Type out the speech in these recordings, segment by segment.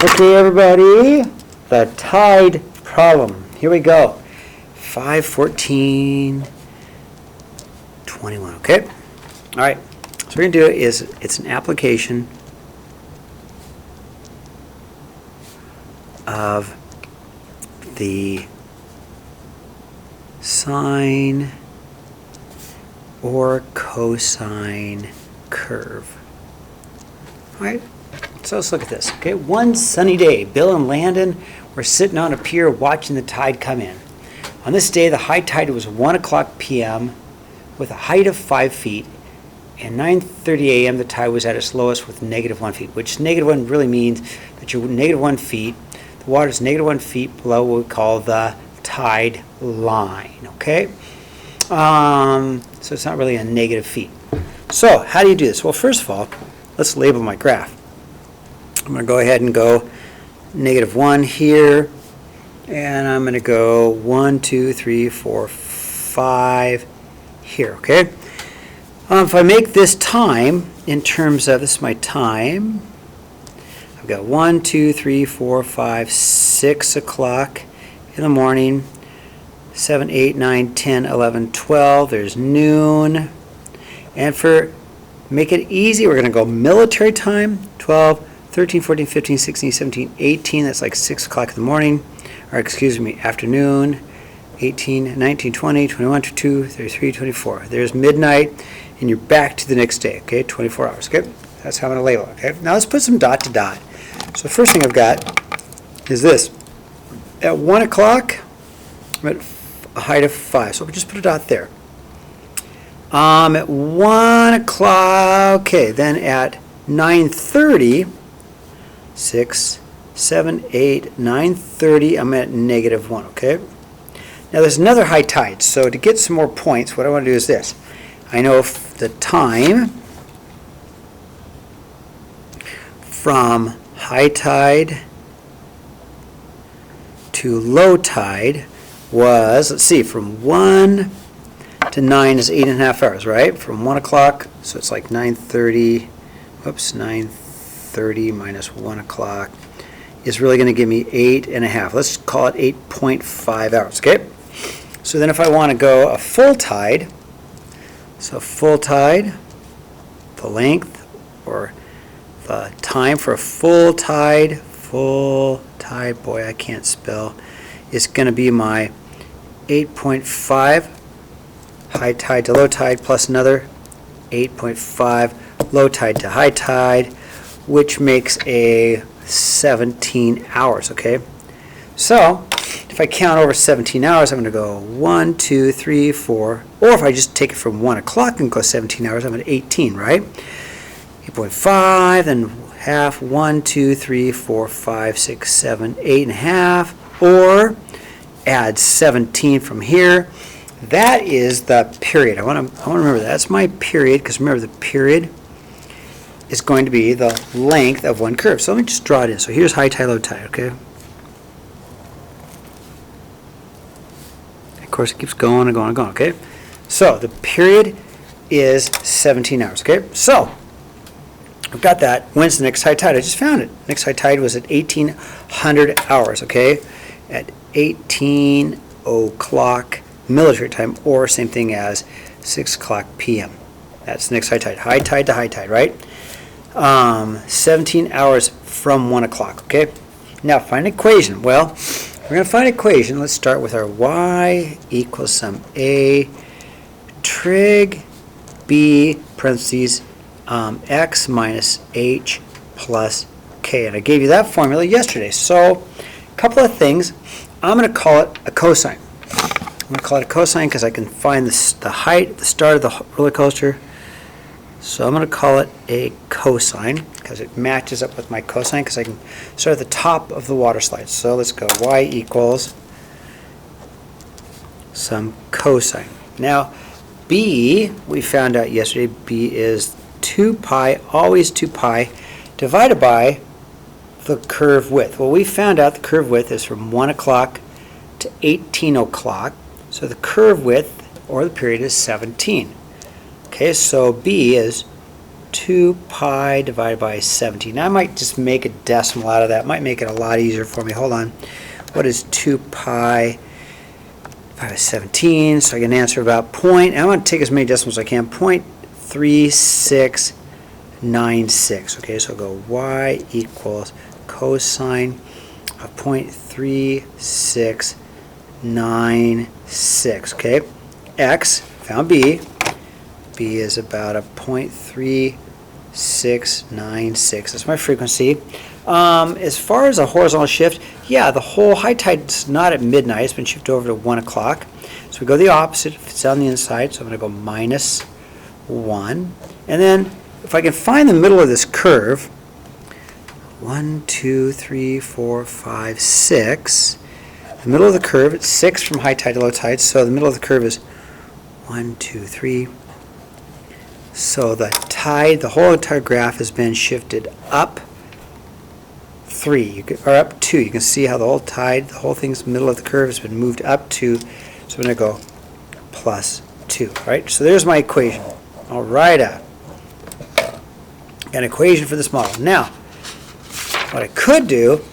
Okay, everybody, the tide problem. Here we go. 5/14/21. Okay. All right. So we're going to do is it's an application of the sine or cosine curve. All right. So let's look at this. Okay, one sunny day, Bill and Landon were sitting on a pier watching the tide come in. On this day, the high tide was 1 o'clock p.m. with a height of 5 feet, and 9:30 a.m. the tide was at its lowest with -1 feet, which -1 really means that you're -1 feet. The water is -1 feet below what we call the tide line. Okay, so it's not really a negative feet. So how do you do this? Well, first of all, let's label my graph. I'm going to go ahead and go -1 here, and I'm going to go 1, 2, 3, 4, 5 here, okay? If I make this time in terms of, this is my time, I've got 1, 2, 3, 4, 5, 6 o'clock in the morning, 7, 8, 9, 10, 11, 12, there's noon, and for make it easy, we're going to go military time, 12, 13, 14, 15, 16, 17, 18, that's like 6 o'clock in the morning, or excuse me, afternoon, 18, 19, 20, 21, 22, 33, 24. There's midnight, and you're back to the next day, okay, 24 hours, okay? That's how I'm going to label it, okay? Now let's put some dot to dot. So the first thing I've got is this. At 1 o'clock, I'm at a height of 5, so we'll just put a dot there. At 1 o'clock, okay, then at 9:30, 6, 7, 8, 9:30, I'm at -1, okay? Now there's another high tide, so to get some more points, what I want to do is this. I know the time from high tide to low tide was, let's see, from 1 to 9 is 8.5 hours, right? From 1 o'clock, so it's like 9:30, whoops, 9:30 minus 1 o'clock is really going to give me 8.5. Let's call it 8.5 hours, okay? So then if I want to go a full tide, so full tide, the length or the time for a full tide, boy, I can't spell, is going to be my 8.5 high tide to low tide plus another 8.5 low tide to high tide, which makes a 17 hours, okay? So if I count over 17 hours, I'm going to go 1, 2, 3, 4, or if I just take it from 1 o'clock and go 17 hours, I'm at 18, right? 8.5, then half, 1, 2, 3, 4, 5, 6, 7, 8.5, or add 17 from here. That is the period. I want to remember that's my period, because remember the period is going to be the length of one curve. So let me just draw it in. So here's high tide, low tide, okay? Of course, it keeps going and going and going, okay? So the period is 17 hours, okay? So I've got that. When's the next high tide? I just found it. Next high tide was at 1800 hours, okay? At 18 o'clock military time, or same thing as 6 o'clock p.m. That's the next high tide. High tide to high tide, right? 17 hours from 1 o'clock, okay? Now find an equation. Well, we're going to find an equation. Let's start with our y equals some a trig b parentheses x minus h plus k. And I gave you that formula yesterday. So a couple of things. I'm going to call it a cosine. I'm going to call it a cosine because I can find the height, the start of the roller coaster. So I'm going to call it a cosine because it matches up with my cosine because I can start at the top of the water slide. So let's go y equals some cosine. Now b, we found out yesterday, b is 2 pi, always 2 pi, divided by the curve width. Well, we found out the curve width is from 1 o'clock to 18 o'clock. So the curve width, or the period, is 17. Okay, so b is 2 pi divided by 17. Now I might just make a decimal out of that. Might make it a lot easier for me. Hold on. What is 2 pi divided by 17? So I get an answer about point. I want to take as many decimals as I can. 0.3696. Okay, so I'll go y equals cosine of 0.3696. Okay, x, found b. B is about a 0.3696. That's my frequency. As far as a horizontal shift, yeah, the whole high tide's not at midnight. It's been shifted over to 1 o'clock. So we go the opposite if it's on the inside. So I'm going to go minus 1. And then if I can find the middle of this curve, 1, 2, 3, 4, 5, 6. The middle of the curve, it's 6 from high tide to low tide. So the middle of the curve is 1, 2, 3. So the tide, the whole entire graph has been shifted up 3, or up 2. You can see how the whole tide, the whole thing's middle of the curve has been moved up 2. So I'm going to go plus 2, right? So there's my equation. All right, an equation for this model. Now, what I could do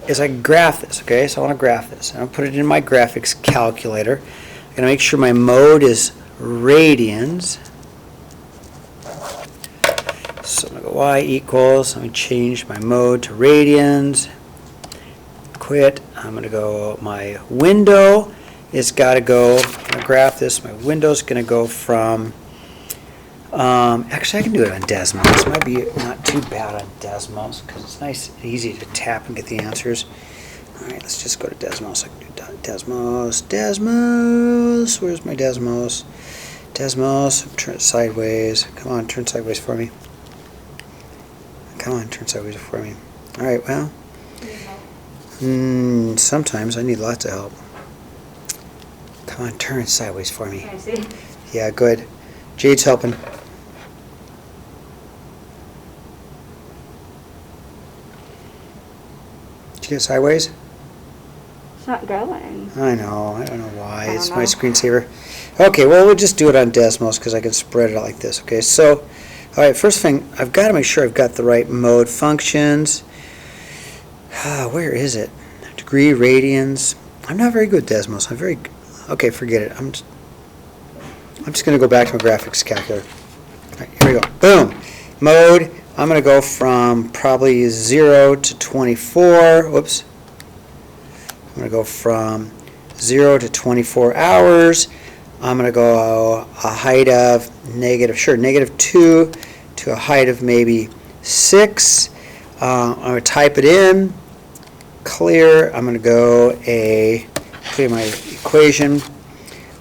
is I can graph this, okay? So I want to graph this. I'm going to put it in my graphics calculator. I'm going to make sure my mode is radians. So I'm going to go y equals, let me change my mode to radians, quit. I'm going to go, my window is got to go, I'm going to graph this, my window's going to go from, actually I can do it on Desmos. It might be not too bad on Desmos because it's nice and easy to tap and get the answers. Alright, let's just go to Desmos. I can do Desmos, where's my Desmos? Desmos, turn it sideways. Come on, turn sideways for me. Come on, turn sideways for me. All right, well, sometimes I need lots of help. Come on, turn sideways for me. Can I see? Yeah, good. Jade's helping. Did you get sideways? It's not going. I know. I don't know why. It's my screensaver. Okay, well, we'll just do it on Desmos because I can spread it out like this. Okay, so, all right, first thing, I've got to make sure I've got the right mode functions. Where is it? Degree, radians. I'm not very good at Desmos. Okay, forget it. I'm just going to go back to my graphics calculator. All right, here we go. Boom. Mode, I'm going to go from probably 0 to 24. Whoops. I'm going to go from 0 to 24 hours. I'm going to go a height of -2 to a height of maybe 6. I'm going to type it in. Clear. I'm going to go clear my equation.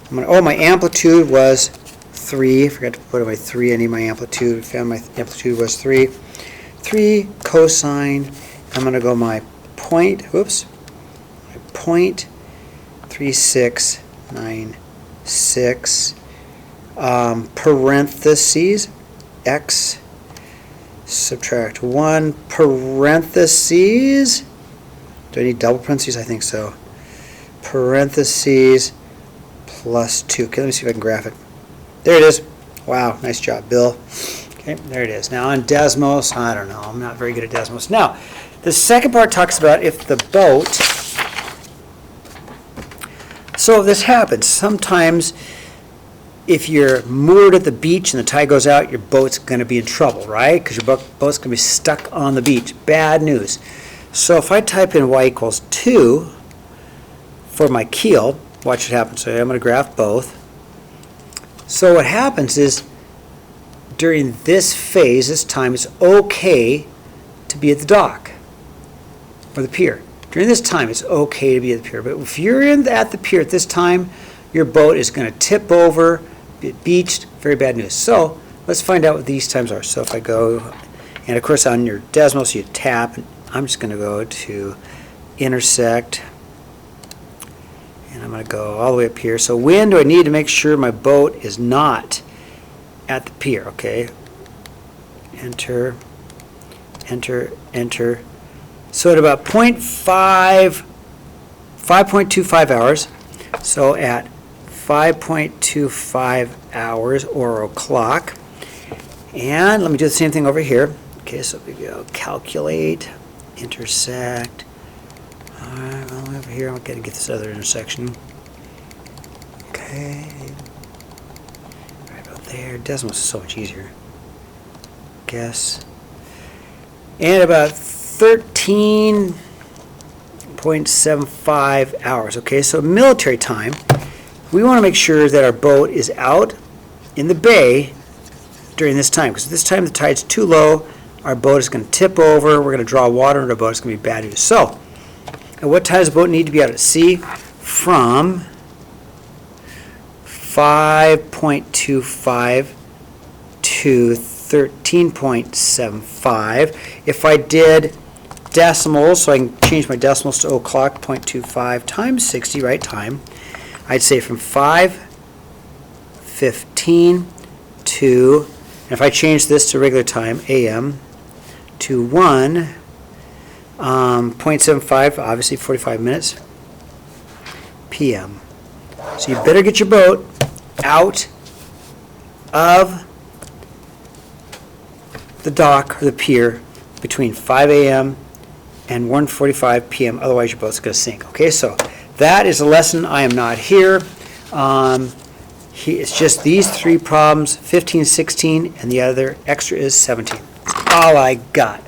My amplitude was 3. I forgot to put my 3. I need my amplitude. I found my amplitude was 3. 3 cosine. I'm going to go my point. Whoops. My 0.3696 parentheses x subtract 1 parentheses. Do I need double parentheses? I think so. Parentheses plus 2. Okay, let me see if I can graph it. There it is. Wow, nice job, Bill. Okay, there it is. Now on Desmos, I don't know. I'm not very good at Desmos. Now, the second part talks about if the boat. So this happens. Sometimes if you're moored at the beach and the tide goes out, your boat's going to be in trouble, right? Because your boat's going to be stuck on the beach. Bad news. So if I type in y equals 2 for my keel, watch what happens. So I'm going to graph both. So what happens is during this phase, this time, it's okay to be at the dock or the pier. During this time, it's okay to be at the pier. But if you're at the pier at this time, your boat is going to tip over, get beached. Very bad news. So let's find out what these times are. So if I go, and of course on your Desmos, you tap. And I'm just going to go to intersect. And I'm going to go all the way up here. So when do I need to make sure my boat is not at the pier? Okay. Enter, enter, enter. So at about 5.25 hours, so at 5.25 hours or o'clock, And let me do the same thing over here. Okay, so we go calculate, intersect. All right, well, over here, I'm going to get this other intersection. Okay. Right about there. Desmos is so much easier. Guess. And about 13.75 hours. Okay, so military time. We want to make sure that our boat is out in the bay during this time, because this time the tide's too low, our boat is going to tip over, we're going to draw water into our boat, it's going to be bad news. So, at what time does the boat need to be out at sea? From 5.25 to 13.75. If I did decimals, so I can change my decimals to o'clock, 0.25 times 60, right, time, I'd say from 5:15 to, and if I change this to regular time, AM, to 1.75, obviously 45 minutes, PM. So you better get your boat out of the dock or the pier between 5 a.m. and 1:45 p.m. Otherwise, your boat's going to sink. Okay, so that is a lesson. I am not here. It's just these three problems, 15, 16, and the other extra is 17. That's all I got.